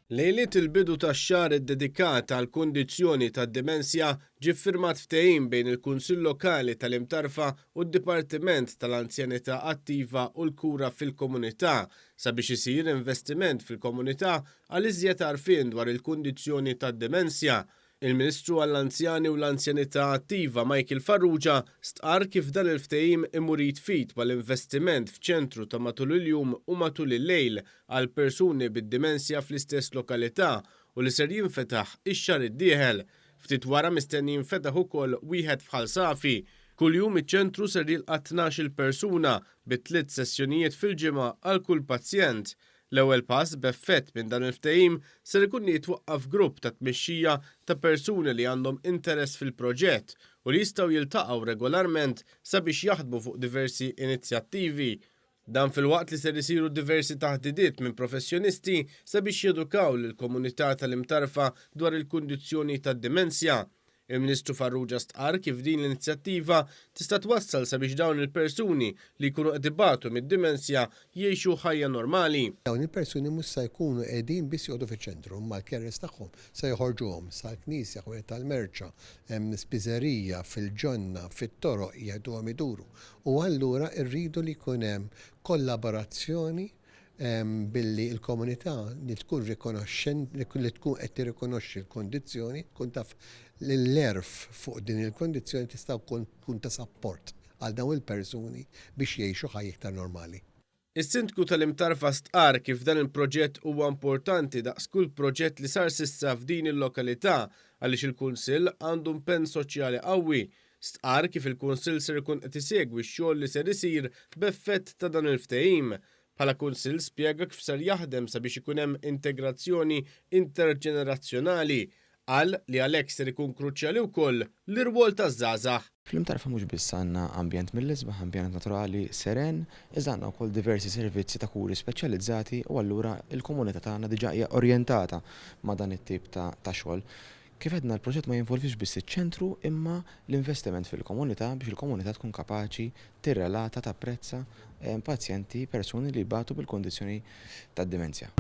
Lejliet il-bidu tax-xahar iddedikat għal kundizzjoni tad-demenzja ġie ffirmat ftehim bejn il-Kunsill Lokali tal-Imtarfa u d-Dipartiment tal-Anzjanità Attiva u l-Kura fil-Komunità sabiex isir investiment fil-komunità għal iżjed għarfien dwar il-kundizzjoni tad-demenzja. Il-Ministru għall-Anzjani u l-Anzjanità Attiva Michael Farrugia stqarr kif dan il-ftehim imur jitfid mal-investiment f'ċentru ta' matul il-jum u matul il-lejl għal persuni bid-dimensja fl-istess lokalità u li ser jinfetaħ ix-xahar id-dieħel. Ftit wara mistenni jinfetaħ ukoll wieħed f'Ħal Safi. Kuljum iċ-ċentru ser jilqa' 12-il persuna bit-tliet sessjonijiet fil-ġimgħa għal kull pazjent. L-ewwel pass b'effett minn dan il-ftehim ser ikun jitwaqqaf grupp ta' tmexxija ta' persuni li għandhom interess fil-proġett u li jistgħu jiltaqgħu regolarment sabiex jaħdmu fuq diversi inizjattivi. Dan fil-waqt li ser isiru diversi taħdidiet minn professjonisti sabiex jedukaw lill-komunità tal-Imtarfa dwar il-kundizzjoni tad-dimensja. Il-Ministru Farrugia stqarr kif din l-inizjattiva tista' twassal sabiex dawn il-persuni li jkunu qed ibatu mid-dimensja jgħixu ħajja normali. Dawn il-persuni mhux se jkunu qegħdin biss jqogħdu fiċ-ċentru, imma l-carers tagħhom se joħorġuhom sal-Knisja, ħwienet tal-Merċa, spiżerija, fil-ġonna, fit-toroq jgħiduhom iduru. U allura rridu li jkun hemm kollaborazzjoni billi il-komunità li tkun rikonoxxenti, li tkun qed tirrikonoxxi l-kondizzjoni, tkun taf l-erf fuq din il-kondizzjoni tista' tkun ta' sapport għal dawn il-persuni biex jgħixu ħajja iktar normali. Is-Sindku tal-Imtarfa stqarr kif dan il-proġett huwa importanti daqs kull proġett li sar s'issa f'din il-lokalità għaliex il-Kunsill għandu impenn soċjali qawwi. Stqarr kif il-Kunsill ser ikun qed isegwi x-xogħol li ser isir b'effett ta' dan il-ftehim. Bħala Kunsill spjega kif ser jaħdem sabiex ikun hemm integrazzjoni interġenerazzjonali qal li għalhekk ser ikun kruċjali wkoll l-irwol taż-żgħażagħ. Fl-Imtarfa mhux biss għandna ambjent mill-isbaħ, ambjent naturali seren, iżda għandna wkoll diversi servizzi ta' kuri speċjalizzati u allura l-komunità tagħna diġà hija orjentata ma' dan it-tip ta' xogħol. Kif għedna l-proġett ma jinvolvix biss iċ-ċentru imma l-investiment fil-komunità biex il-komunità tkun kapaċi tirrelata tapprezza pazjenti, persuni li jbatu bil-kondizzjoni tad-dimensja.